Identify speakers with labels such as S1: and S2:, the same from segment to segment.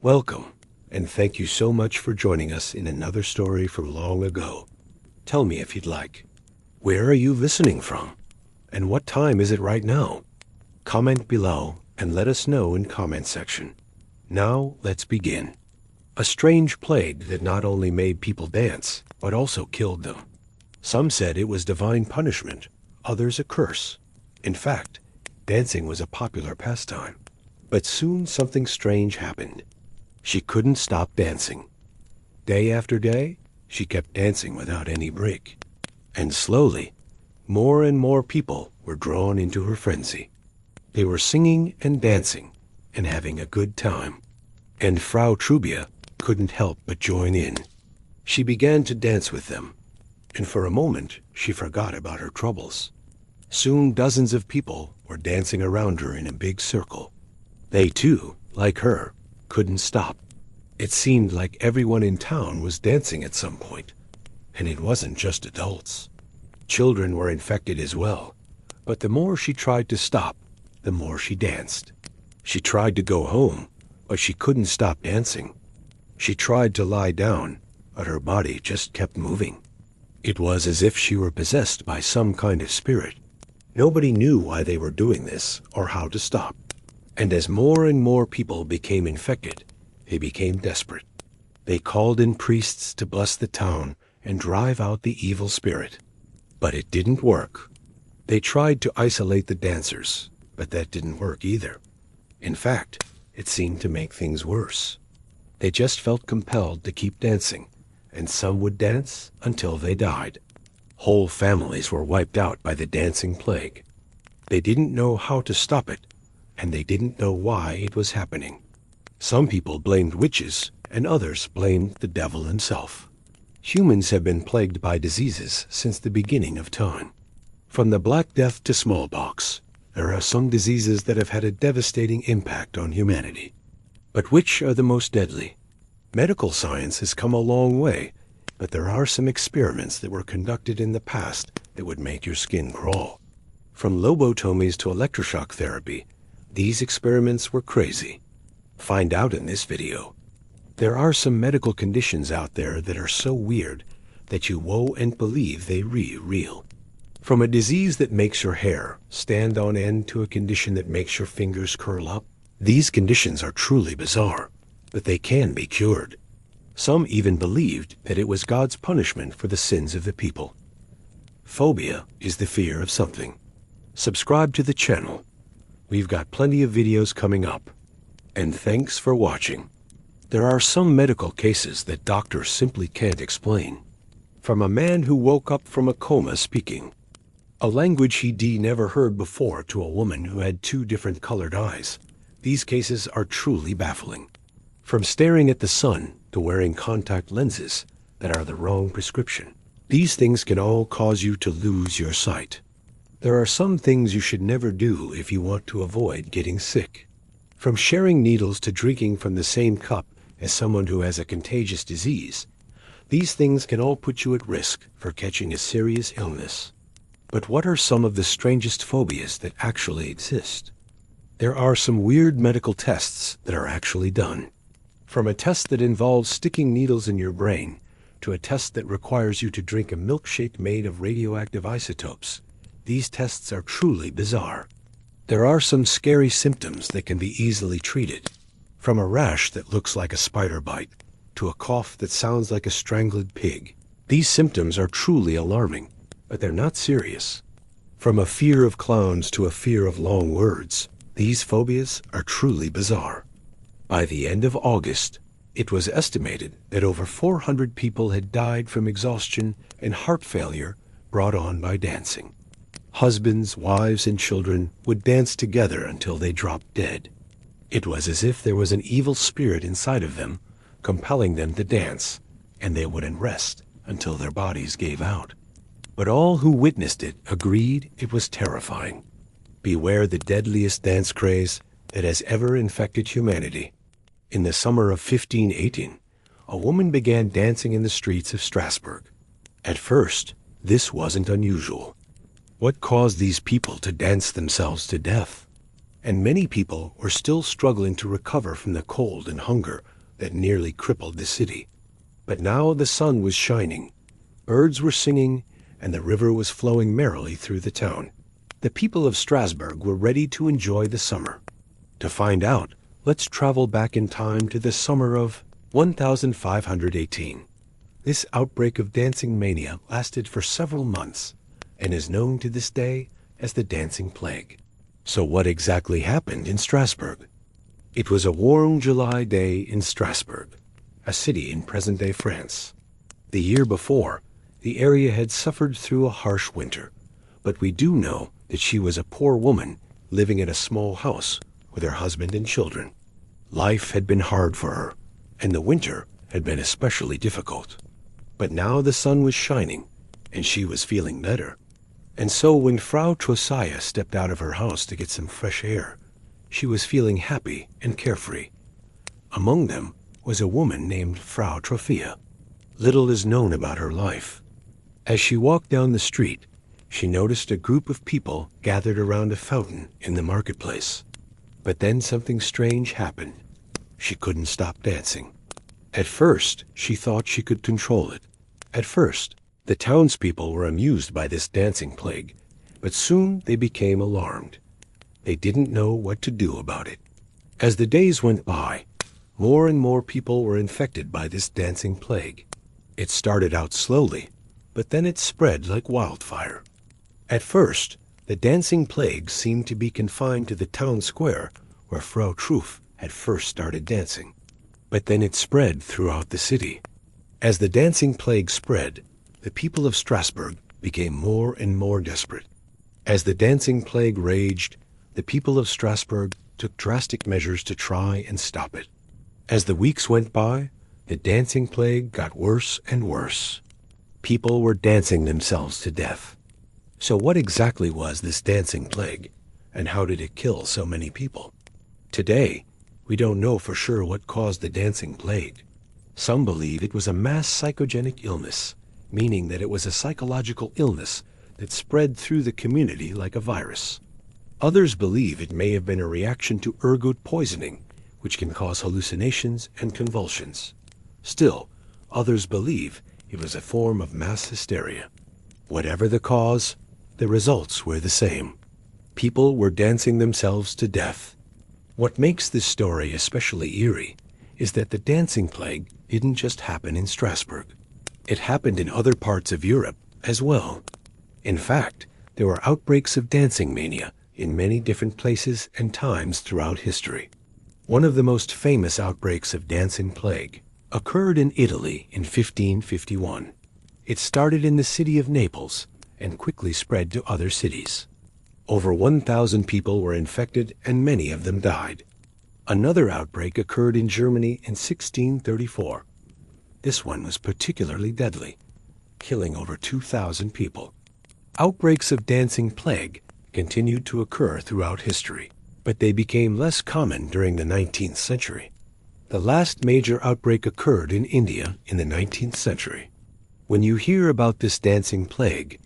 S1: Welcome, and thank you so much for joining us in another story from long ago. Tell me if you'd like. Where are you listening from? And what time is it right now? Comment below and let us know in comment section. Now let's begin. A strange plague that not only made people dance, but also killed them. Some said it was divine punishment, others a curse. In fact, dancing was a popular pastime. But soon something strange happened. She couldn't stop dancing. Day after day, she kept dancing without any break. And slowly, more and more people were drawn into her frenzy. They were singing and dancing and having a good time. And Frau Trubia couldn't help but join in. She began to dance with them, and for a moment she forgot about her troubles. Soon dozens of people were dancing around her in a big circle. They too, like her, couldn't stop. It seemed like everyone in town was dancing at some point, and it wasn't just adults. Children were infected as well, but the more she tried to stop, the more she danced. She tried to go home, but she couldn't stop dancing. She tried to lie down, but her body just kept moving. It was as if she were possessed by some kind of spirit. Nobody knew why they were doing this or how to stop. And as more and more people became infected, they became desperate. They called in priests to bless the town and drive out the evil spirit. But it didn't work. They tried to isolate the dancers, but that didn't work either. In fact, it seemed to make things worse. They just felt compelled to keep dancing, and some would dance until they died. Whole families were wiped out by the dancing plague. They didn't know how to stop it, and they didn't know why it was happening. Some people blamed witches, and others blamed the devil himself. Humans have been plagued by diseases since the beginning of time. From the Black Death to smallpox, there are some diseases that have had a devastating impact on humanity. But which are the most deadly? Medical science has come a long way, but there are some experiments that were conducted in the past that would make your skin crawl. From lobotomies to electroshock therapy, these experiments were crazy. Find out in this video. There are some medical conditions out there that are so weird that you won't believe they real. From a disease that makes your hair stand on end to a condition that makes your fingers curl up, these conditions are truly bizarre, but they can be cured. Some even believed that it was God's punishment for the sins of the people. Phobia is the fear of something. Subscribe to the channel. We've got plenty of videos coming up. And thanks for watching. There are some medical cases that doctors simply can't explain. From a man who woke up from a coma speaking, a language he'd never heard before, to a woman who had two different colored eyes. These cases are truly baffling. From staring at the sun to wearing contact lenses that are the wrong prescription. These things can all cause you to lose your sight. There are some things you should never do if you want to avoid getting sick. From sharing needles to drinking from the same cup as someone who has a contagious disease, these things can all put you at risk for catching a serious illness. But what are some of the strangest phobias that actually exist? There are some weird medical tests that are actually done. From a test that involves sticking needles in your brain to a test that requires you to drink a milkshake made of radioactive isotopes, these tests are truly bizarre. There are some scary symptoms that can be easily treated. From a rash that looks like a spider bite to a cough that sounds like a strangled pig. These symptoms are truly alarming, but they're not serious. From a fear of clowns to a fear of long words, these phobias are truly bizarre. By the end of August, it was estimated that over 400 people had died from exhaustion and heart failure brought on by dancing. Husbands, wives, and children would dance together until they dropped dead. It was as if there was an evil spirit inside of them, compelling them to dance, and they wouldn't rest until their bodies gave out. But all who witnessed it agreed it was terrifying. Beware the deadliest dance craze that has ever infected humanity. In the summer of 1518, a woman began dancing in the streets of Strasbourg. At first, this wasn't unusual. What caused these people to dance themselves to death? and many people were still struggling to recover from the cold and hunger that nearly crippled the city. But now the sun was shining, birds were singing, and the river was flowing merrily through the town. The people of Strasbourg were ready to enjoy the summer. To find out, let's travel back in time to the summer of 1518. This outbreak of dancing mania lasted for several months and is known to this day as the Dancing Plague. So what exactly happened in Strasbourg? It was a warm July day in Strasbourg, a city in present-day France. The year before, the area had suffered through a harsh winter, but we do know that she was a poor woman living in a small house with her husband and children. Life had been hard for her, and the winter had been especially difficult. But now the sun was shining, and she was feeling better. And so when Frau Trosia stepped out of her house to get some fresh air, she was feeling happy and carefree. Among them was a woman named Frau Trophia. Little is known about her life. As she walked down the street, she noticed a group of people gathered around a fountain in the marketplace. But then something strange happened. She couldn't stop dancing. At first, she thought she could control it. At first, the townspeople were amused by this dancing plague, but soon they became alarmed. They didn't know what to do about it. As the days went by, more and more people were infected by this dancing plague. It started out slowly, but then it spread like wildfire. At first, the dancing plague seemed to be confined to the town square where Frau Truff had first started dancing. But then it spread throughout the city. As the dancing plague spread, the people of Strasbourg became more and more desperate. As the dancing plague raged, the people of Strasbourg took drastic measures to try and stop it. As the weeks went by, the dancing plague got worse and worse. People were dancing themselves to death. So what exactly was this dancing plague, and how did it kill so many people? Today, we don't know for sure what caused the dancing plague. Some believe it was a mass psychogenic illness, meaning that it was a psychological illness that spread through the community like a virus. Others believe it may have been a reaction to ergot poisoning, which can cause hallucinations and convulsions. Still, others believe it was a form of mass hysteria. Whatever the cause, the results were the same. People were dancing themselves to death. What makes this story especially eerie is that the dancing plague didn't just happen in Strasbourg. It happened in other parts of Europe as well. In fact, there were outbreaks of dancing mania in many different places and times throughout history. One of the most famous outbreaks of dancing plague occurred in Italy in 1551. It started in the city of Naples and quickly spread to other cities. Over 1,000 people were infected and many of them died. Another outbreak occurred in Germany in 1634. This one was particularly deadly, killing over 2,000 people. Outbreaks of dancing plague continued to occur throughout history, but they became less common during the 19th century. The last major outbreak occurred in India in the 19th century. When you hear about this dancing plague,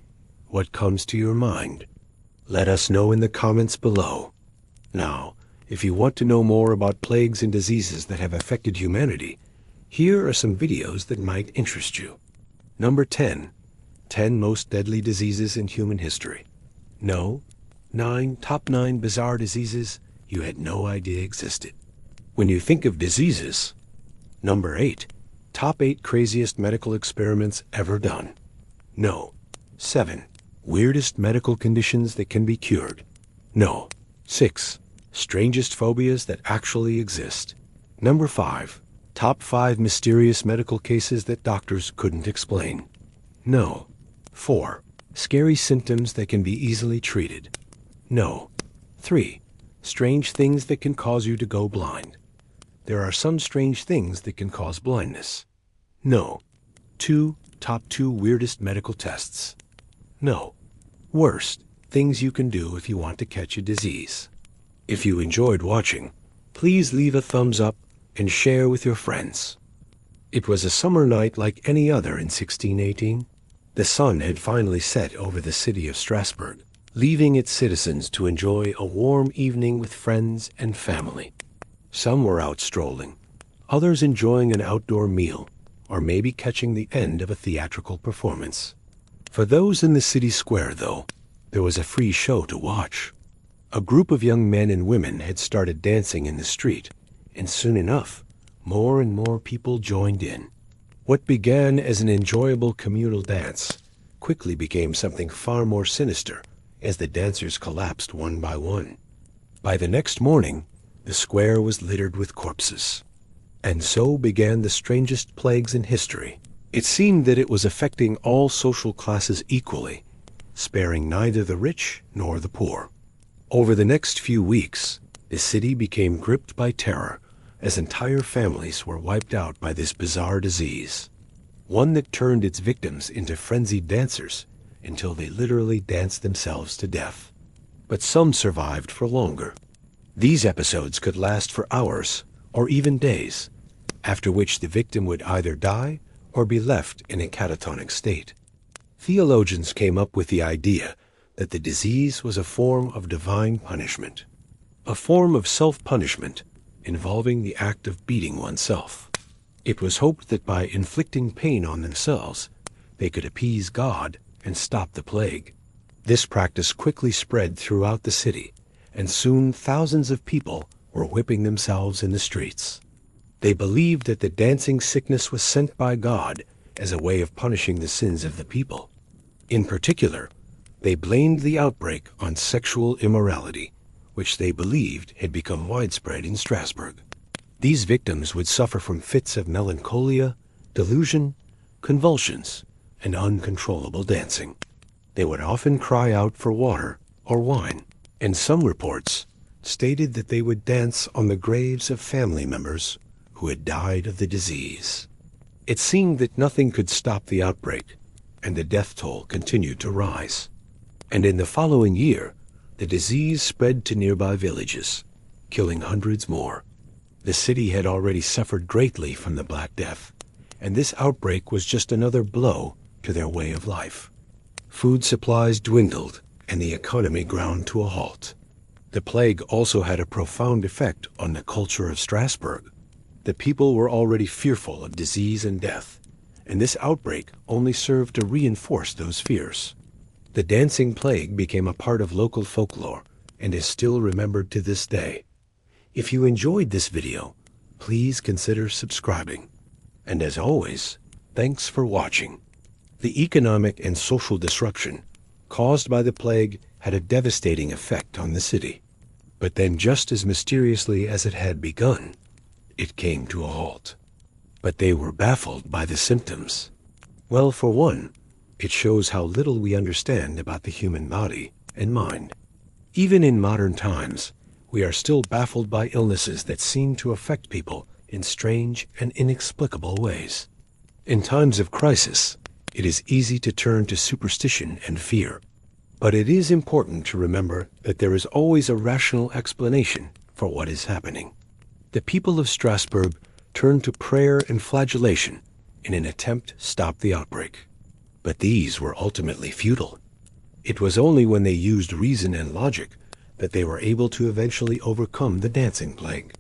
S1: what comes to your mind? Let us know in the comments below. Now, if you want to know more about plagues and diseases that have affected humanity, here are some videos that might interest you. Number 10. 10 most deadly diseases in human history. No. Top 9 bizarre diseases you had no idea existed. When you think of diseases, number 8. Top 8 craziest medical experiments ever done. No. 7. Weirdest medical conditions that can be cured. No. 6. Strangest phobias that actually exist. Number 5. Top 5 mysterious medical cases that doctors couldn't explain. No. 4. Scary symptoms that can be easily treated. No. 3. Strange things that can cause you to go blind. There are some strange things that can cause blindness. No. 2. Top 2 weirdest medical tests. No. Worst, things you can do if you want to catch a disease. If you enjoyed watching, please leave a thumbs up and share with your friends. It was a summer night like any other in 1618. The sun had finally set over the city of Strasbourg. leaving its citizens to enjoy a warm evening with friends and family. Some were out strolling, others enjoying an outdoor meal, or maybe catching the end of a theatrical performance. For those in the city square, though, there was a free show to watch. A group of young men and women had started dancing in the street, and soon enough, more and more people joined in. What began as an enjoyable communal dance quickly became something far more sinister as the dancers collapsed one by one. By the next morning, the square was littered with corpses. And so began the strangest plagues in history. It seemed that it was affecting all social classes equally, sparing neither the rich nor the poor. Over the next few weeks, the city became gripped by terror as entire families were wiped out by this bizarre disease, one that turned its victims into frenzied dancers until they literally danced themselves to death. But some survived for longer. These episodes could last for hours or even days, after which the victim would either die or be left in a catatonic state. Theologians came up with the idea that the disease was a form of divine punishment, a form of self-punishment involving the act of beating oneself. It was hoped that by inflicting pain on themselves, they could appease God and stop the plague. This practice quickly spread throughout the city, and soon thousands of people were whipping themselves in the streets. They believed that the dancing sickness was sent by God as a way of punishing the sins of the people. In particular, they blamed the outbreak on sexual immorality, which they believed had become widespread in Strasbourg. These victims would suffer from fits of melancholia, delusion, convulsions, and uncontrollable dancing. They would often cry out for water or wine, and some reports stated that they would dance on the graves of family members who had died of the disease. It seemed that nothing could stop the outbreak, and the death toll continued to rise. And in the following year, the disease spread to nearby villages, killing hundreds more. The city had already suffered greatly from the Black Death, and this outbreak was just another blow to their way of life. Food supplies dwindled, and the economy ground to a halt. The plague also had a profound effect on the culture of Strasbourg. The people were already fearful of disease and death, and this outbreak only served to reinforce those fears. The dancing plague became a part of local folklore and is still remembered to this day. If you enjoyed this video, please consider subscribing. And as always, thanks for watching. The economic and social disruption caused by the plague had a devastating effect on the city. But then, just as mysteriously as it had begun, it came to a halt. But they were baffled by the symptoms. Well, for one, it shows how little we understand about the human body and mind. Even in modern times, we are still baffled by illnesses that seem to affect people in strange and inexplicable ways. In times of crisis, it is easy to turn to superstition and fear. But it is important to remember that there is always a rational explanation for what is happening. The people of Strasbourg turned to prayer and flagellation in an attempt to stop the outbreak. But these were ultimately futile. It was only when they used reason and logic that they were able to eventually overcome the dancing plague.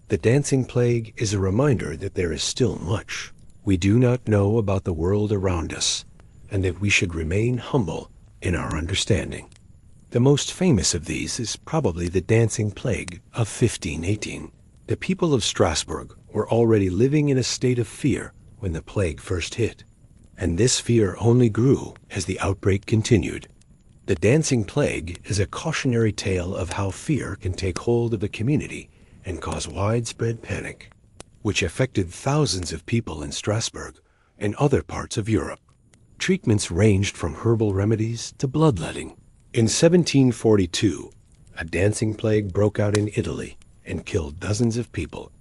S1: The dancing plague is a reminder that there is still much we do not know about the world around us, and that we should remain humble in our understanding. The most famous of these is probably the dancing plague of 1518. The people of Strasbourg were already living in a state of fear when the plague first hit, and this fear only grew as the outbreak continued. The dancing plague is a cautionary tale of how fear can take hold of the community and cause widespread panic, which affected thousands of people in Strasbourg and other parts of Europe. Treatments ranged from herbal remedies to bloodletting. In 1742, a dancing plague broke out in Italy and killed dozens of people.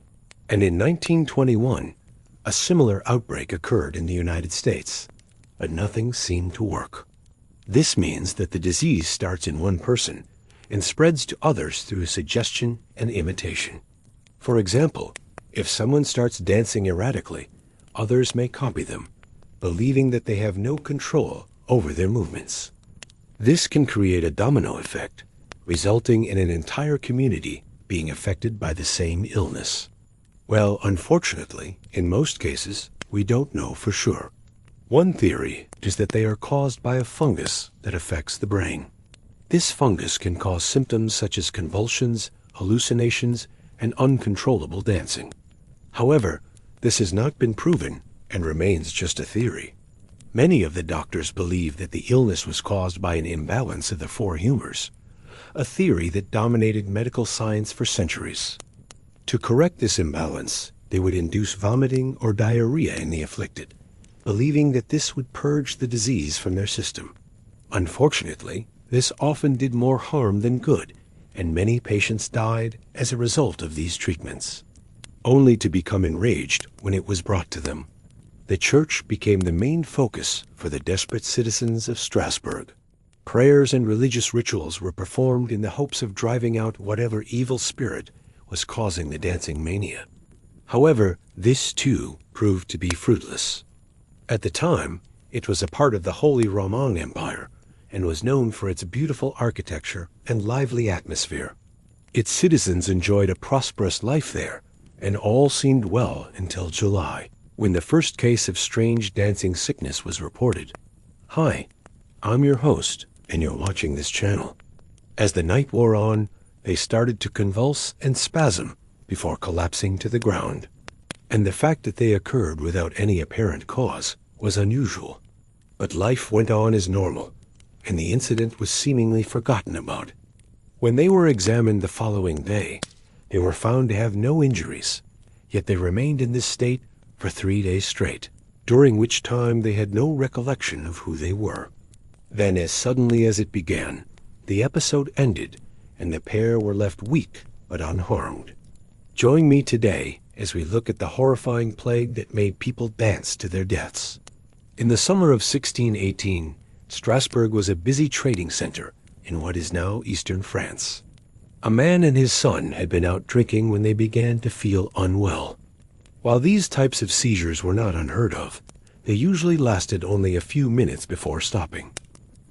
S1: And in 1921, a similar outbreak occurred in the United States, but nothing seemed to work. This means that the disease starts in one person and spreads to others through suggestion and imitation. For example, if someone starts dancing erratically, others may copy them, believing that they have no control over their movements. This can create a domino effect, resulting in an entire community being affected by the same illness. Well, unfortunately, in most cases, we don't know for sure. One theory is that they are caused by a fungus that affects the brain. This fungus can cause symptoms such as convulsions, hallucinations, and uncontrollable dancing. However, this has not been proven and remains just a theory. Many of the doctors believe that the illness was caused by an imbalance of the four humors, a theory that dominated medical science for centuries. To correct this imbalance, they would induce vomiting or diarrhea in the afflicted, believing that this would purge the disease from their system. Unfortunately, this often did more harm than good, and many patients died as a result of these treatments, only to become enraged when it was brought to them. The church became the main focus for the desperate citizens of Strasbourg. Prayers and religious rituals were performed in the hopes of driving out whatever evil spirit was causing the dancing mania. However, this too proved to be fruitless. At the time, it was a part of the Holy Roman Empire and was known for its beautiful architecture and lively atmosphere. Its citizens enjoyed a prosperous life there, and all seemed well until July, when the first case of strange dancing sickness was reported. Hi, I'm your host, and you're watching this channel. As the night wore on, they started to convulse and spasm before collapsing to the ground. And the fact that they occurred without any apparent cause was unusual. But life went on as normal, and the incident was seemingly forgotten about. When they were examined the following day, they were found to have no injuries, yet they remained in this state for 3 days straight, during which time they had no recollection of who they were. Then, as suddenly as it began, the episode ended, and the pair were left weak but unharmed. Join me today as we look at the horrifying plague that made people dance to their deaths. In the summer of 1618, Strasbourg was a busy trading center in what is now eastern France. A man and his son had been out drinking when they began to feel unwell. While these types of seizures were not unheard of, they usually lasted only a few minutes before stopping.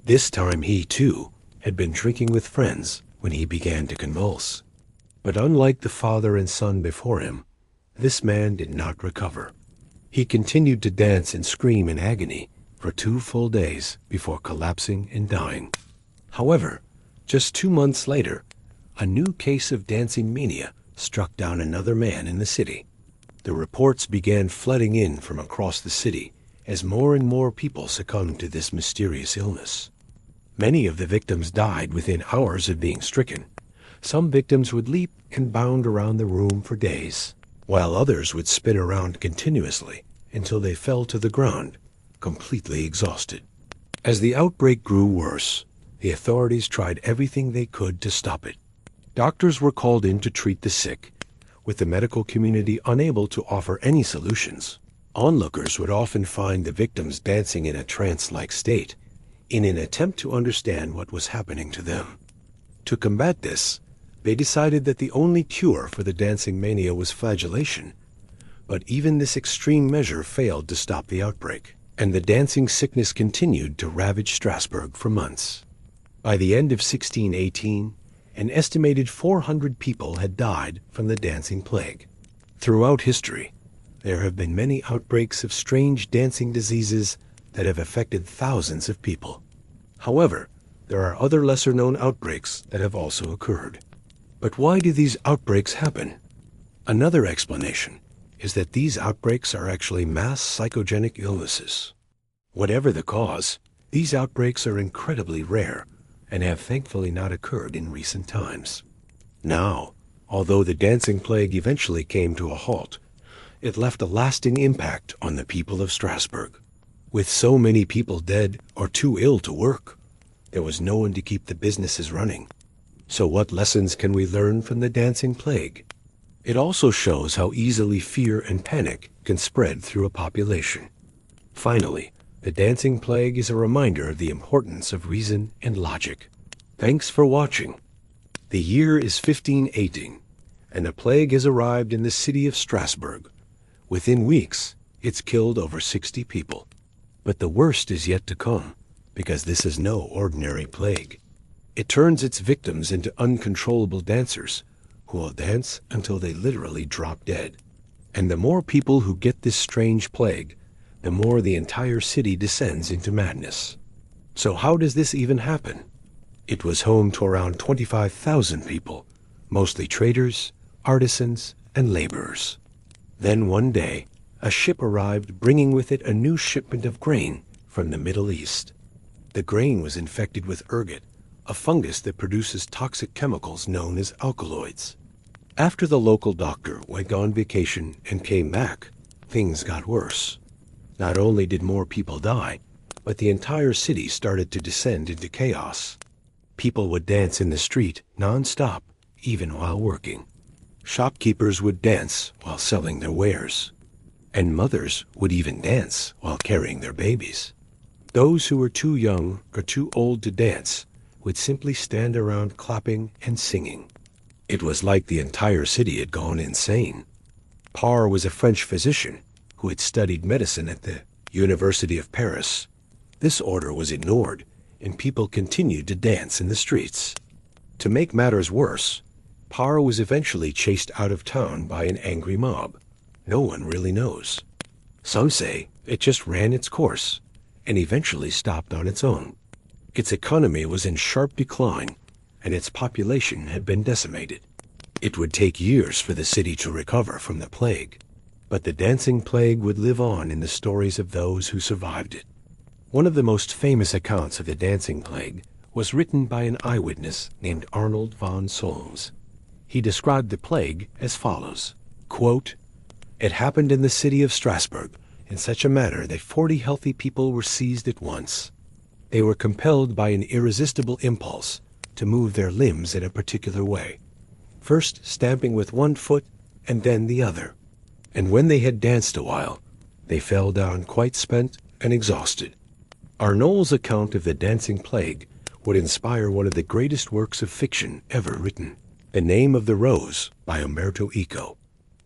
S1: This time he, too, had been drinking with friends when he began to convulse. But unlike the father and son before him, this man did not recover. He continued to dance and scream in agony for 2 full days before collapsing and dying. However, just 2 months later, a new case of dancing mania struck down another man in the city. The reports began flooding in from across the city as more and more people succumbed to this mysterious illness. Many of the victims died within hours of being stricken. Some victims would leap and bound around the room for days, while others would spin around continuously until they fell to the ground, completely exhausted. As the outbreak grew worse, the authorities tried everything they could to stop it. Doctors were called in to treat the sick, with the medical community unable to offer any solutions. Onlookers would often find the victims dancing in a trance-like state, in an attempt to understand what was happening to them. To combat this, they decided that the only cure for the dancing mania was flagellation. But even this extreme measure failed to stop the outbreak, and the dancing sickness continued to ravage Strasbourg for months. By the end of 1618, an estimated 400 people had died from the dancing plague. Throughout history, there have been many outbreaks of strange dancing diseases that have affected thousands of people. However, there are other lesser-known outbreaks that have also occurred. But why do these outbreaks happen? Another explanation is that these outbreaks are actually mass psychogenic illnesses. Whatever the cause, these outbreaks are incredibly rare and have thankfully not occurred in recent times. Now, although the dancing plague eventually came to a halt, it left a lasting impact on the people of Strasbourg. With so many people dead or too ill to work, there was no one to keep the businesses running. So what lessons can we learn from the dancing plague? It also shows how easily fear and panic can spread through a population. Finally, the dancing plague is a reminder of the importance of reason and logic. Thanks for watching. The year is 1518, and the plague has arrived in the city of Strasbourg. Within weeks, it's killed over 60 people. But the worst is yet to come. because this is no ordinary plague. It turns its victims into uncontrollable dancers who will dance until they literally drop dead. And the more people who get this strange plague, the more the entire city descends into madness. So how does this even happen? It was home to around 25,000 people, mostly traders, artisans, and laborers. Then one day, a ship arrived bringing with it a new shipment of grain from the Middle East. The grain was infected with ergot, a fungus that produces toxic chemicals known as alkaloids. After the local doctor went on vacation and came back, things got worse. Not only did more people die, but the entire city started to descend into chaos. People would dance in the street non-stop, even while working. Shopkeepers would dance while selling their wares. And mothers would even dance while carrying their babies. Those who were too young or too old to dance would simply stand around clapping and singing. It was like the entire city had gone insane. Parr was a French physician who had studied medicine at the University of Paris. This order was ignored, and people continued to dance in the streets. To make matters worse, Parr was eventually chased out of town by an angry mob. No one really knows. Some say it just ran its course and eventually stopped on its own. Its economy was in sharp decline, and its population had been decimated. It would take years for the city to recover from the plague, but the dancing plague would live on in the stories of those who survived it. One of the most famous accounts of the dancing plague was written by an eyewitness named Arnold von Solms. He described the plague as follows, quote, "It happened in the city of Strasbourg in such a manner that 40 healthy people were seized at once. They were compelled by an irresistible impulse to move their limbs in a particular way, first stamping with one foot and then the other. And when they had danced a while, they fell down quite spent and exhausted." Arnold's account of the dancing plague would inspire one of the greatest works of fiction ever written, The Name of the Rose by Umberto Eco.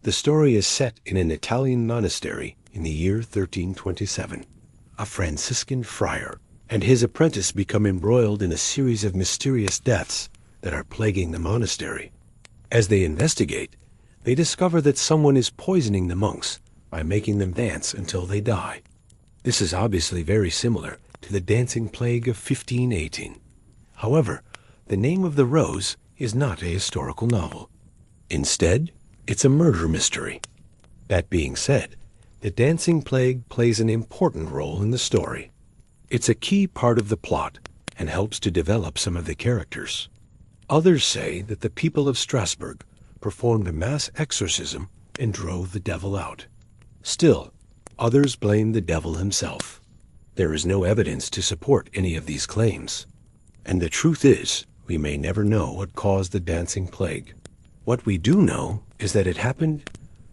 S1: The story is set in an Italian monastery in the year 1327. A Franciscan friar and his apprentice become embroiled in a series of mysterious deaths that are plaguing the monastery. As they investigate, they discover that someone is poisoning the monks by making them dance until they die. This is obviously very similar to the dancing plague of 1518. However, The Name of the Rose is not a historical novel. Instead, it's a murder mystery. That being said, the dancing plague plays an important role in the story. It's a key part of the plot and helps to develop some of the characters. Others say that the people of Strasbourg performed a mass exorcism and drove the devil out. Still, others blame the devil himself. There is no evidence to support any of these claims. And the truth is, we may never know what caused the dancing plague. What we do know is that it happened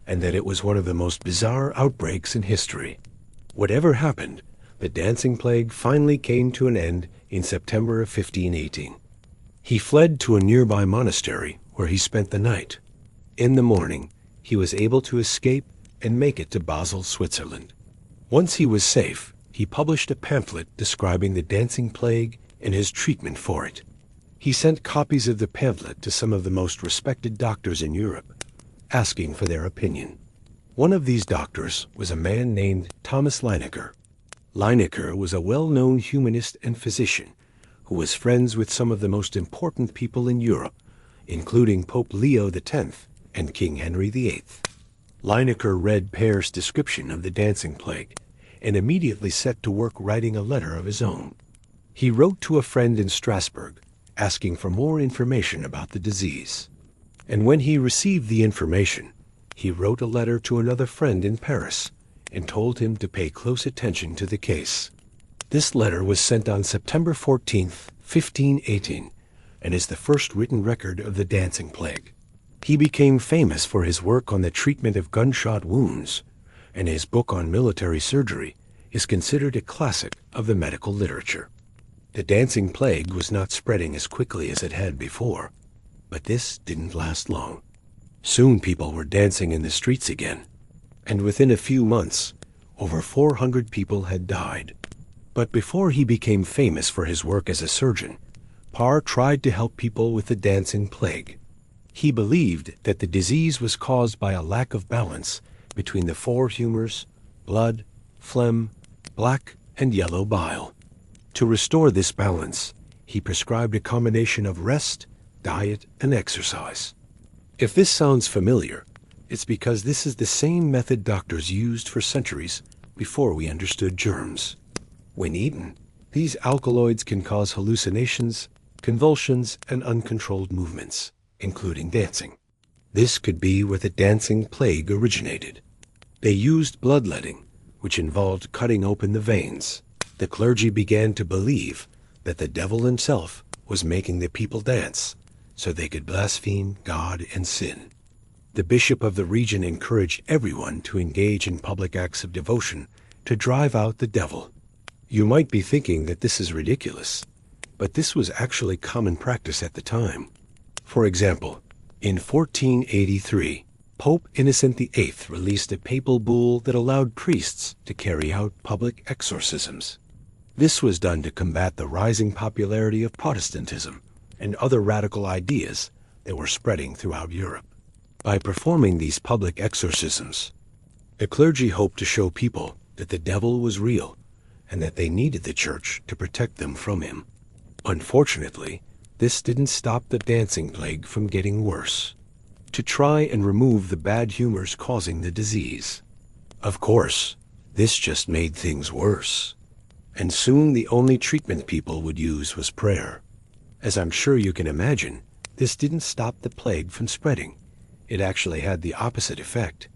S1: and that it was one of the most bizarre outbreaks in history. Whatever happened, the dancing plague finally came to an end in September of 1518. He fled to a nearby monastery where he spent the night. In the morning, he was able to escape and make it to Basel, Switzerland. Once he was safe, he published a pamphlet describing the dancing plague and his treatment for it. He sent copies of the pamphlet to some of the most respected doctors in Europe, asking for their opinion. One of these doctors was a man named Thomas Leinecker. Leinecker was a well-known humanist and physician who was friends with some of the most important people in Europe, including Pope Leo X and King Henry VIII. Leinecker read Pear's description of the dancing plague and immediately set to work writing a letter of his own. He wrote to a friend in Strasbourg asking for more information about the disease. And when he received the information, he wrote a letter to another friend in Paris and told him to pay close attention to the case. This letter was sent on September 14th, 1518, and is the first written record of the dancing plague. He became famous for his work on the treatment of gunshot wounds, and his book on military surgery is considered a classic of the medical literature. The dancing plague was not spreading as quickly as it had before, but this didn't last long. Soon people were dancing in the streets again, and within a few months, over 400 people had died. But before he became famous for his work as a surgeon, Parr tried to help people with the dancing plague. He believed that the disease was caused by a lack of balance between the four humors, blood, phlegm, black, and yellow bile. To restore this balance, he prescribed a combination of rest, diet, and exercise. If this sounds familiar, it's because this is the same method doctors used for centuries before we understood germs. When eaten, these alkaloids can cause hallucinations, convulsions, and uncontrolled movements, including dancing. This could be where the dancing plague originated. They used bloodletting, which involved cutting open the veins. The clergy began to believe that the devil himself was making the people dance so they could blaspheme God and sin. The bishop of the region encouraged everyone to engage in public acts of devotion to drive out the devil. You might be thinking that this is ridiculous, but this was actually common practice at the time. For example, in 1483, Pope Innocent VIII released a papal bull that allowed priests to carry out public exorcisms. This was done to combat the rising popularity of Protestantism and other radical ideas that were spreading throughout Europe. By performing these public exorcisms, the clergy hoped to show people that the devil was real and that they needed the church to protect them from him. Unfortunately, this didn't stop the dancing plague from getting worse. To try and remove the bad humors causing the disease. Of course, this just made things worse. And soon the only treatment people would use was prayer. As I'm sure you can imagine, this didn't stop the plague from spreading. It actually had the opposite effect.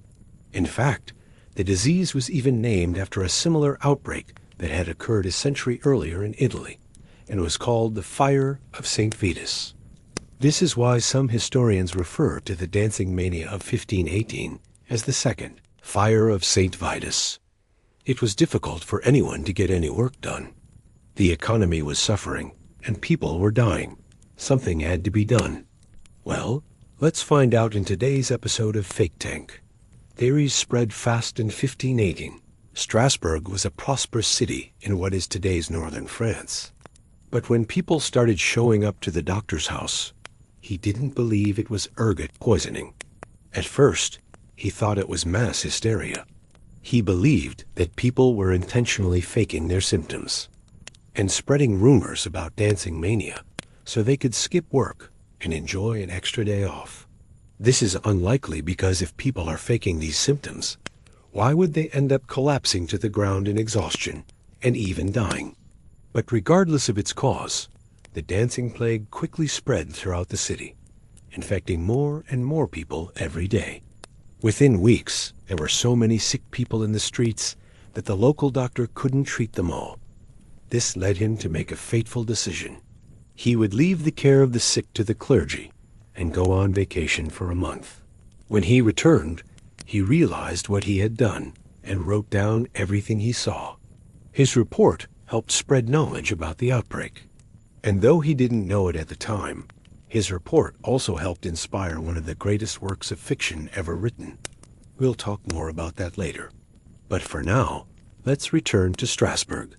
S1: In fact, the disease was even named after a similar outbreak that had occurred a century earlier in Italy, and was called the Fire of St. Vitus. This is why some historians refer to the dancing mania of 1518 as the second Fire of St. Vitus. It was difficult for anyone to get any work done. The economy was suffering, and people were dying. Something had to be done. Well, let's find out in today's episode of Fake Tank. Theories spread fast in 1518. Strasbourg was a prosperous city in what is today's northern France. But when people started showing up to the doctor's house, he didn't believe it was ergot poisoning. At first, he thought it was mass hysteria. He believed that people were intentionally faking their symptoms and spreading rumors about dancing mania so they could skip work and enjoy an extra day off. This is unlikely because if people are faking these symptoms, why would they end up collapsing to the ground in exhaustion and even dying? But regardless of its cause, the dancing plague quickly spread throughout the city, infecting more and more people every day. Within weeks, there were so many sick people in the streets that the local doctor couldn't treat them all. This led him to make a fateful decision. He would leave the care of the sick to the clergy and go on vacation for a month. When he returned, he realized what he had done and wrote down everything he saw. His report helped spread knowledge about the outbreak. And though he didn't know it at the time, his report also helped inspire one of the greatest works of fiction ever written. We'll talk more about that later. But for now, let's return to Strasbourg.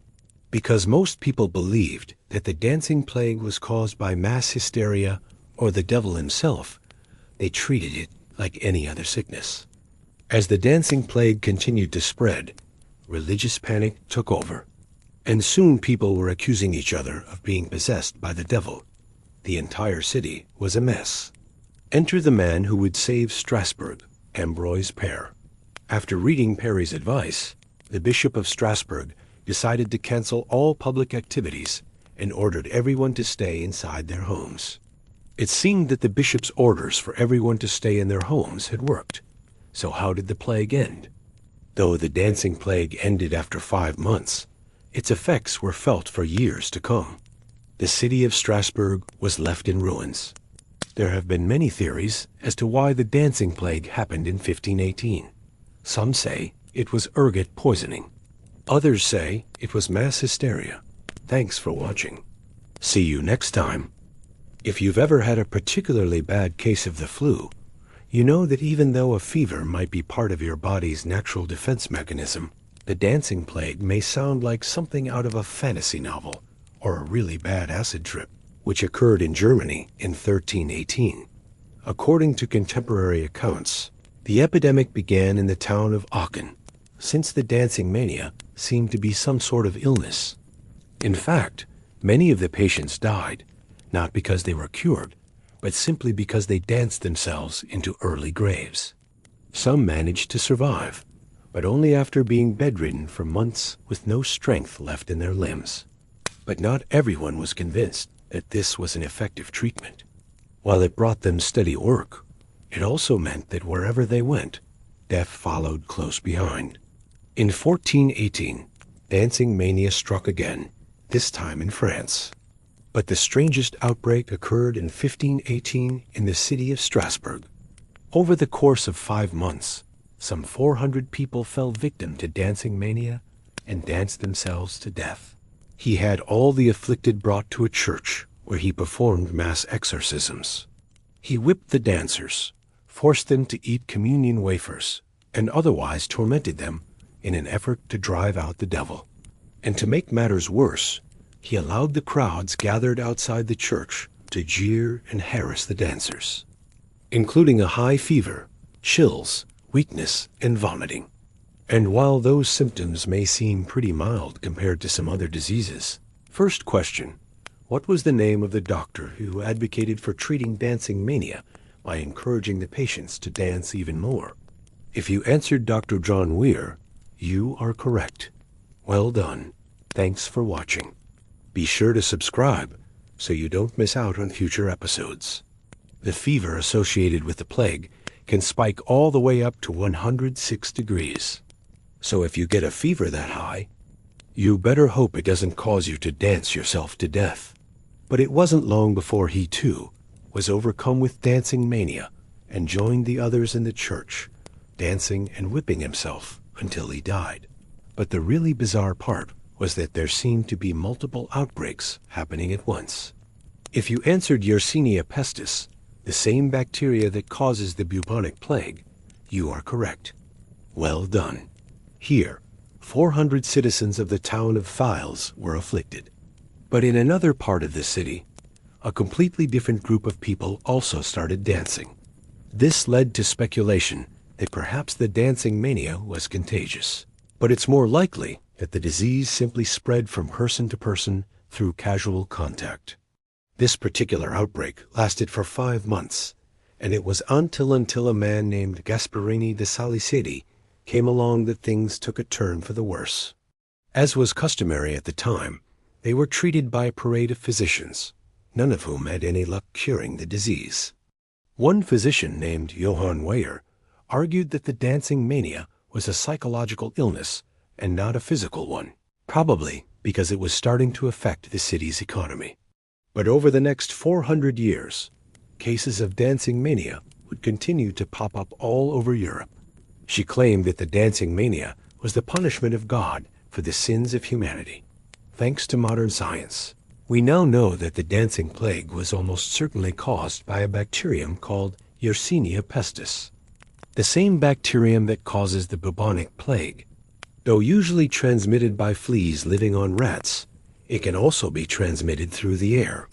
S1: Because most people believed that the dancing plague was caused by mass hysteria or the devil himself, they treated it like any other sickness. As the dancing plague continued to spread, religious panic took over. And soon people were accusing each other of being possessed by the devil. The entire city was a mess. Enter the man who would save Strasbourg, Ambroise Paré. After reading Parry's advice, the Bishop of Strasbourg decided to cancel all public activities and ordered everyone to stay inside their homes. It seemed that the bishop's orders for everyone to stay in their homes had worked. So how did the plague end? Though the dancing plague ended after 5 months, its effects were felt for years to come. The city of Strasbourg was left in ruins. There have been many theories as to why the dancing plague happened in 1518. Some say it was ergot poisoning. Others say it was mass hysteria. Thanks for watching. See you next time. If you've ever had a particularly bad case of the flu, you know that even though a fever might be part of your body's natural defense mechanism, The dancing plague may sound like something out of a fantasy novel or a really bad acid trip, which occurred in Germany in 1318. According to contemporary accounts, the epidemic began in the town of Aachen, since the dancing mania seemed to be some sort of illness. In fact, many of the patients died, not because they were cured, but simply because they danced themselves into early graves. Some managed to survive, but only after being bedridden for months with no strength left in their limbs. But not everyone was convinced that this was an effective treatment. While it brought them steady work, it also meant that wherever they went, death followed close behind. In 1418, dancing mania struck again, this time in France. But the strangest outbreak occurred in 1518 in the city of Strasbourg. Over the course of 5 months, some 400 people fell victim to dancing mania and danced themselves to death. He had all the afflicted brought to a church where he performed mass exorcisms. He whipped the dancers, forced them to eat communion wafers, and otherwise tormented them in an effort to drive out the devil. And to make matters worse, he allowed the crowds gathered outside the church to jeer and harass the dancers, including a high fever, chills, weakness, and vomiting. And while those symptoms may seem pretty mild compared to some other diseases, first question, what was the name of the doctor who advocated for treating dancing mania by encouraging the patients to dance even more? If you answered Dr. John Weir, you are correct. Well done. Thanks for watching. Be sure to subscribe so you don't miss out on future episodes. The fever associated with the plague can spike all the way up to 106 degrees. So if you get a fever that high, you better hope it doesn't cause you to dance yourself to death. But it wasn't long before he, too, was overcome with dancing mania and joined the others in the church, dancing and whipping himself until he died. But the really bizarre part was that there seemed to be multiple outbreaks happening at once. If you answered Yersinia pestis, the same bacteria that causes the bubonic plague, you are correct. Well done. Here, 400 citizens of the town of Files were afflicted. But in another part of the city, a completely different group of people also started dancing. This led to speculation that perhaps the dancing mania was contagious. But it's more likely that the disease simply spread from person to person through casual contact. This particular outbreak lasted for 5 months, and it was until a man named Gasparini de Saliceti came along that things took a turn for the worse. As was customary at the time, they were treated by a parade of physicians, none of whom had any luck curing the disease. One physician named Johann Weyer argued that the dancing mania was a psychological illness and not a physical one, probably because it was starting to affect the city's economy. But over the next 400 years, cases of dancing mania would continue to pop up all over Europe. She claimed that the dancing mania was the punishment of God for the sins of humanity. Thanks to modern science, we now know that the dancing plague was almost certainly caused by a bacterium called Yersinia pestis, the same bacterium that causes the bubonic plague. Though usually transmitted by fleas living on rats, it can also be transmitted through the air,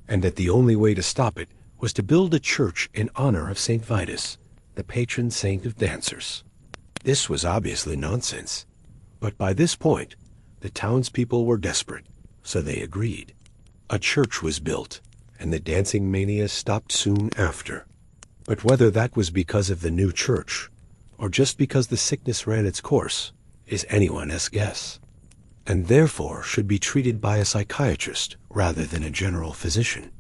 S1: and that the only way to stop it was to build a church in honor of St. Vitus, the patron saint of dancers. This was obviously nonsense, but by this point, the townspeople were desperate, so they agreed. A church was built, and the dancing mania stopped soon after. But whether that was because of the new church, or just because the sickness ran its course, is anyone's guess, and therefore should be treated by a psychiatrist rather than a general physician.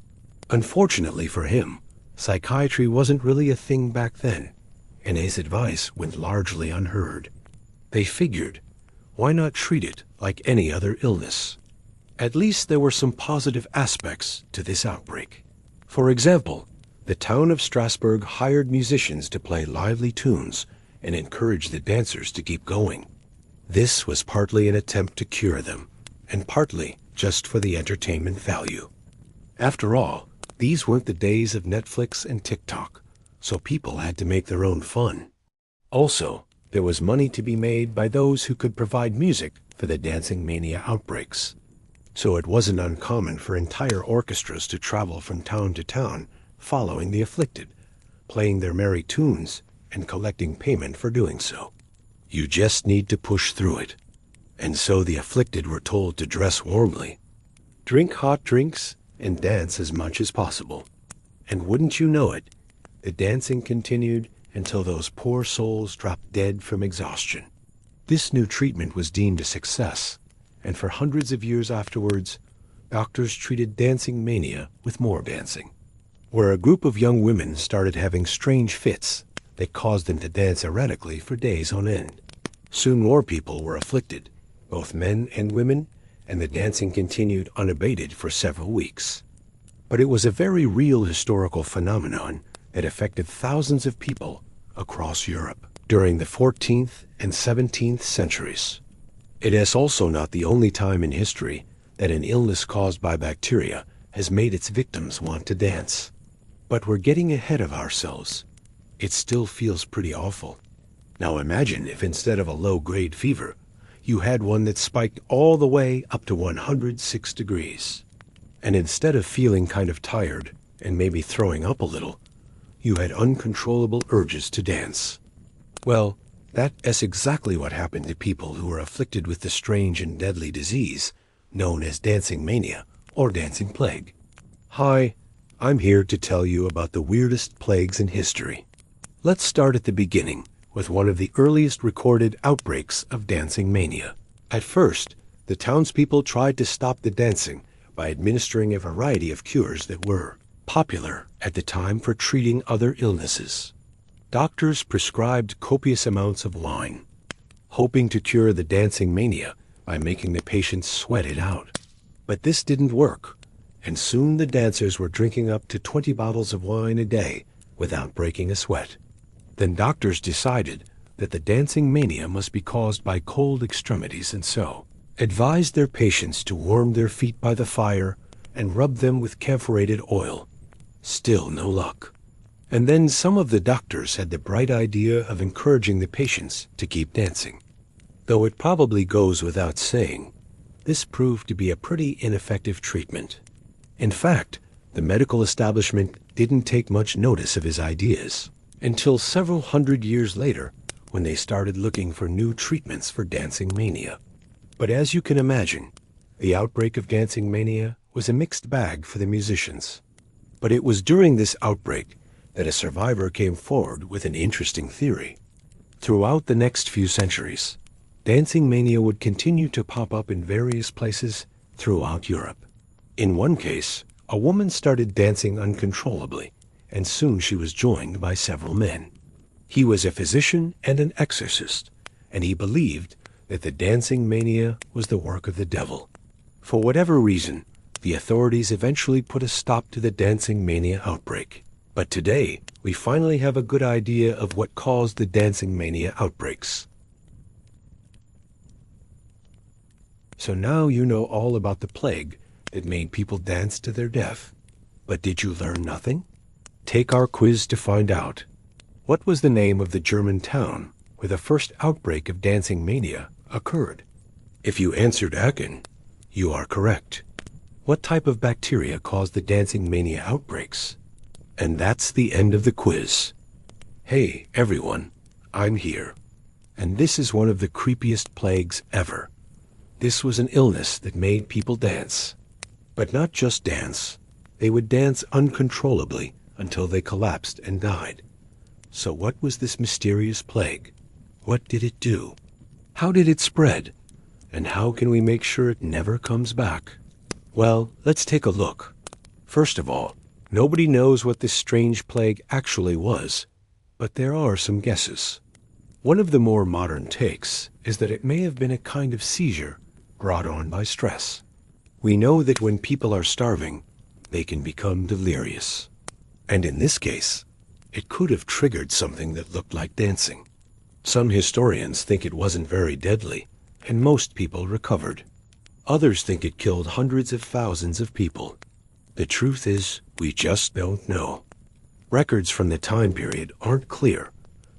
S1: Unfortunately for him, psychiatry wasn't really a thing back then, and his advice went largely unheard. They figured, why not treat it like any other illness? At least there were some positive aspects to this outbreak. For example, the town of Strasbourg hired musicians to play lively tunes and encourage the dancers to keep going. This was partly an attempt to cure them, and partly just for the entertainment value. After all, these weren't the days of Netflix and TikTok, so people had to make their own fun. Also, There was money to be made by those who could provide music for the dancing mania outbreaks. So it wasn't uncommon for entire orchestras to travel from town to town, following the afflicted, playing their merry tunes, and collecting payment for doing so. You just need to push through it. And so the afflicted were told to dress warmly, drink hot drinks, and dance as much as possible. And wouldn't you know it, the dancing continued until those poor souls dropped dead from exhaustion. This new treatment was deemed a success, and for hundreds of years afterwards, doctors treated dancing mania with more dancing. Where a group of young women started having strange fits that caused them to dance erratically for days on end. Soon more people were afflicted, both men and women, and the dancing continued unabated for several weeks. But it was a very real historical phenomenon that affected thousands of people across Europe during the 14th and 17th centuries. It is also not the only time in history that an illness caused by bacteria has made its victims want to dance. But we're getting ahead of ourselves. It still feels pretty awful. Now imagine if instead of a low-grade fever, you had one that spiked all the way up to 106 degrees. And instead of feeling kind of tired and maybe throwing up a little, you had uncontrollable urges to dance. Well, that is exactly what happened to people who were afflicted with the strange and deadly disease known as dancing mania or dancing plague. Hi, I'm here to tell you about the weirdest plagues in history. Let's start at the beginning with one of the earliest recorded outbreaks of dancing mania. At first, the townspeople tried to stop the dancing by administering a variety of cures that were popular at the time for treating other illnesses. Doctors prescribed copious amounts of wine, hoping to cure the dancing mania by making the patients sweat it out. But this didn't work, and soon the dancers were drinking up to 20 bottles of wine a day without breaking a sweat. Then doctors decided that the dancing mania must be caused by cold extremities and so advised their patients to warm their feet by the fire and rub them with camphorated oil. Still no luck. And then some of the doctors had the bright idea of encouraging the patients to keep dancing. Though it probably goes without saying, this proved to be a pretty ineffective treatment. In fact, the medical establishment didn't take much notice of his ideas until several hundred years later when they started looking for new treatments for dancing mania. But as you can imagine, the outbreak of dancing mania was a mixed bag for the musicians. But it was during this outbreak that a survivor came forward with an interesting theory. Throughout the next few centuries, dancing mania would continue to pop up in various places throughout Europe. In one case, a woman started dancing uncontrollably, and soon she was joined by several men. He was a physician and an exorcist, and he believed that the dancing mania was the work of the devil. For whatever reason, the authorities eventually put a stop to the dancing mania outbreak. But today, we finally have a good idea of what caused the dancing mania outbreaks. So now you know all about the plague that made people dance to their death. But did you learn nothing? Take our quiz to find out. What was the name of the German town where the first outbreak of dancing mania occurred? If you answered Aachen, you are correct. What type of bacteria caused the dancing mania outbreaks? And that's the end of the quiz. Hey, everyone, I'm here. And this is one of the creepiest plagues ever. This was an illness that made people dance. But not just dance. They would dance uncontrollably until they collapsed and died. So what was this mysterious plague? What did it do? How did it spread? And how can we make sure it never comes back? Well, let's take a look. First of all, nobody knows what this strange plague actually was, but there are some guesses. One of the more modern takes is that it may have been a kind of seizure brought on by stress. We know that when people are starving, they can become delirious. And in this case, it could have triggered something that looked like dancing. Some historians think it wasn't very deadly, and most people recovered. Others think it killed hundreds of thousands of people. The truth is, we just don't know. Records from the time period aren't clear,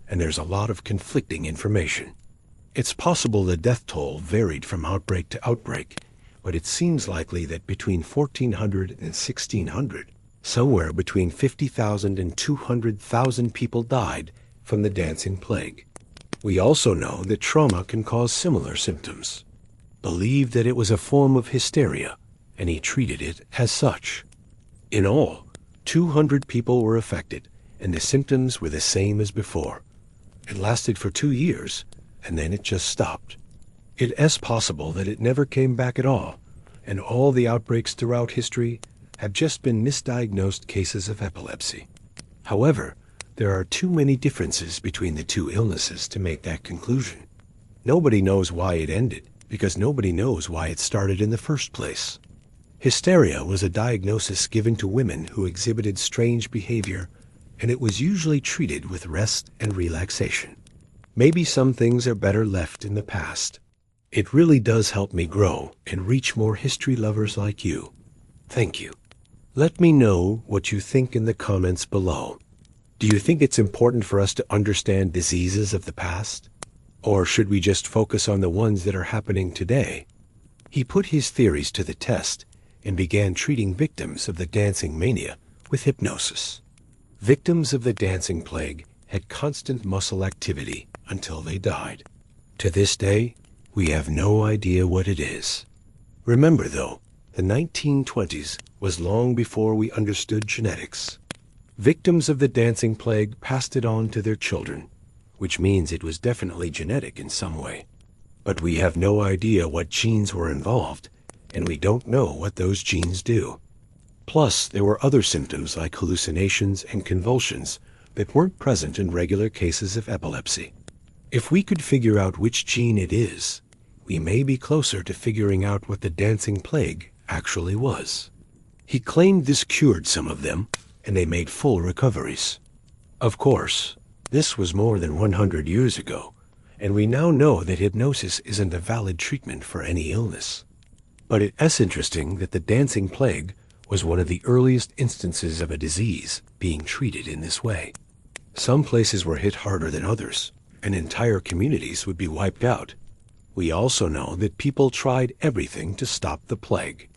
S1: and there's a lot of conflicting information. It's possible the death toll varied from outbreak to outbreak, but it seems likely that between 1400 and 1600, somewhere between 50,000 and 200,000 people died from the dancing plague. We also know that trauma can cause similar symptoms. Believed that it was a form of hysteria, and he treated it as such. In all, 200 people were affected, and the symptoms were the same as before. It lasted for 2 years, and then it just stopped. It is possible that it never came back at all, and all the outbreaks throughout history have just been misdiagnosed cases of epilepsy. However, there are too many differences between the two illnesses to make that conclusion. Nobody knows why it ended, because nobody knows why it started in the first place. Hysteria was a diagnosis given to women who exhibited strange behavior, and it was usually treated with rest and relaxation. Maybe some things are better left in the past. It really does help me grow and reach more history lovers like you. Thank you. Let me know what you think in the comments below. Do you think it's important for us to understand diseases of the past? Or should we just focus on the ones that are happening today? He put his theories to the test and began treating victims of the dancing mania with hypnosis. Victims of the dancing plague had constant muscle activity until they died. To this day, we have no idea what it is. Remember though, the 1920s was long before we understood genetics. Victims of the dancing plague passed it on to their children, which means it was definitely genetic in some way. But we have no idea what genes were involved, and we don't know what those genes do. Plus, there were other symptoms like hallucinations and convulsions that weren't present in regular cases of epilepsy. If we could figure out which gene it is, we may be closer to figuring out what the dancing plague actually was. He claimed this cured some of them, and they made full recoveries. Of course, this was more than 100 years ago, and we now know that hypnosis isn't a valid treatment for any illness. But it is interesting that the dancing plague was one of the earliest instances of a disease being treated in this way. Some places were hit harder than others, and entire communities would be wiped out. We also know that people tried everything to stop the plague.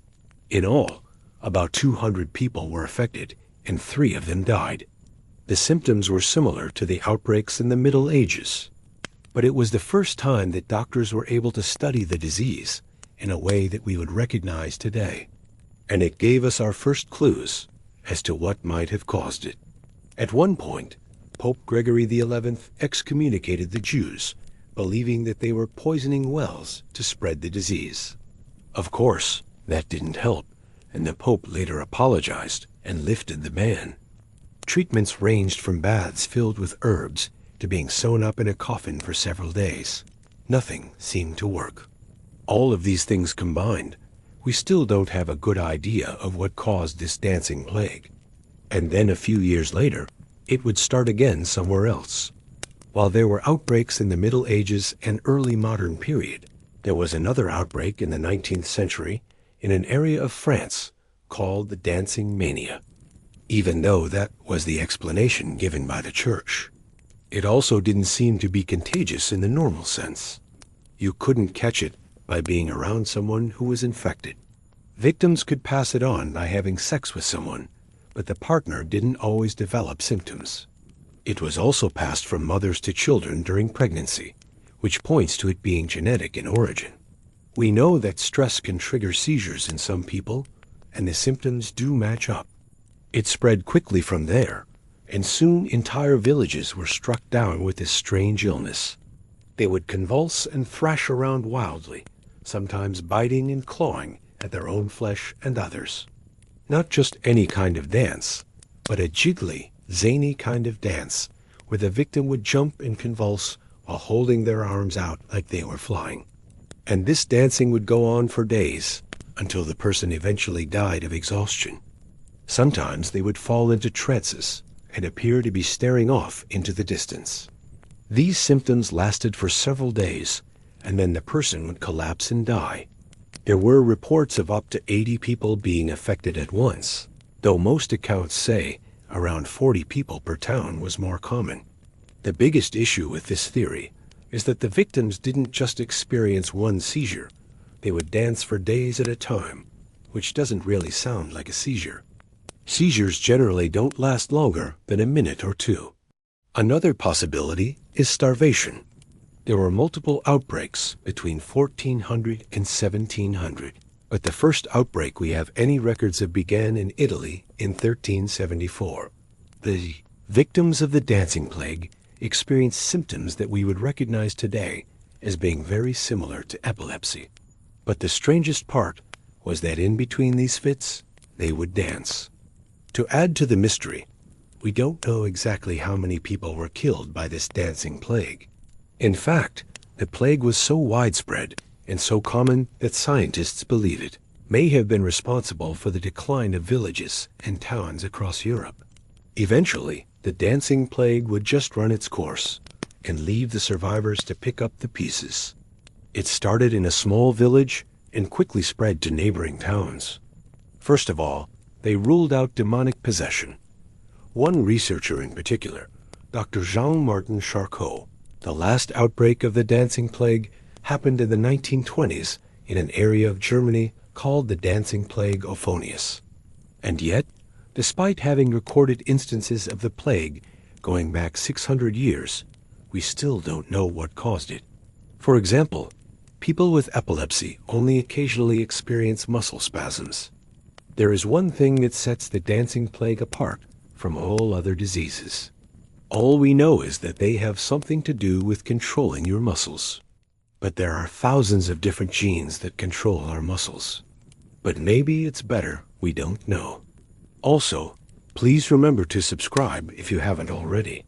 S1: In all, about 200 people were affected, and 3 of them died. The symptoms were similar to the outbreaks in the Middle Ages. But it was the first time that doctors were able to study the disease in a way that we would recognize today. And it gave us our first clues as to what might have caused it. At one point, Pope Gregory XI excommunicated the Jews, believing that they were poisoning wells to spread the disease. Of course, that didn't help, and the Pope later apologized and lifted the ban. Treatments ranged from baths filled with herbs to being sewn up in a coffin for several days. Nothing seemed to work. All of these things combined, we still don't have a good idea of what caused this dancing plague. And then a few years later, it would start again somewhere else. While there were outbreaks in the Middle Ages and early modern period, there was another outbreak in the 19th century in an area of France called the dancing mania, even though that was the explanation given by the church. It also didn't seem to be contagious in the normal sense. You couldn't catch it by being around someone who was infected. Victims could pass it on by having sex with someone, but the partner didn't always develop symptoms. It was also passed from mothers to children during pregnancy, which points to it being genetic in origin. We know that stress can trigger seizures in some people, and the symptoms do match up. It spread quickly from there, and soon entire villages were struck down with this strange illness. They would convulse and thrash around wildly, sometimes biting and clawing at their own flesh and others. Not just any kind of dance, but a jiggly, zany kind of dance, where the victim would jump and convulse while holding their arms out like they were flying. And this dancing would go on for days, until the person eventually died of exhaustion. Sometimes they would fall into trances and appear to be staring off into the distance. These symptoms lasted for several days, and then the person would collapse and die. There were reports of up to 80 people being affected at once, though most accounts say around 40 people per town was more common. The biggest issue with this theory is that the victims didn't just experience one seizure. They would dance for days at a time, which doesn't really sound like a seizure. Seizures generally don't last longer than a minute or two. Another possibility is starvation. There were multiple outbreaks between 1400 and 1700, but the first outbreak we have any records of began in Italy in 1374. The victims of the dancing plague experienced symptoms that we would recognize today as being very similar to epilepsy. But the strangest part was that in between these fits, they would dance. To add to the mystery, we don't know exactly how many people were killed by this dancing plague. In fact, the plague was so widespread and so common that scientists believe it may have been responsible for the decline of villages and towns across Europe. Eventually, the dancing plague would just run its course and leave the survivors to pick up the pieces. It started in a small village and quickly spread to neighboring towns. First of all, they ruled out demonic possession. One researcher in particular, Dr. Jean-Martin Charcot, the last outbreak of the dancing plague happened in the 1920s in an area of Germany called the dancing plague Ophonius. And yet, despite having recorded instances of the plague going back 600 years, we still don't know what caused it. For example, people with epilepsy only occasionally experience muscle spasms. There is one thing that sets the dancing plague apart from all other diseases. All we know is that they have something to do with controlling your muscles. But there are thousands of different genes that control our muscles. But maybe it's better we don't know. Also, please remember to subscribe if you haven't already.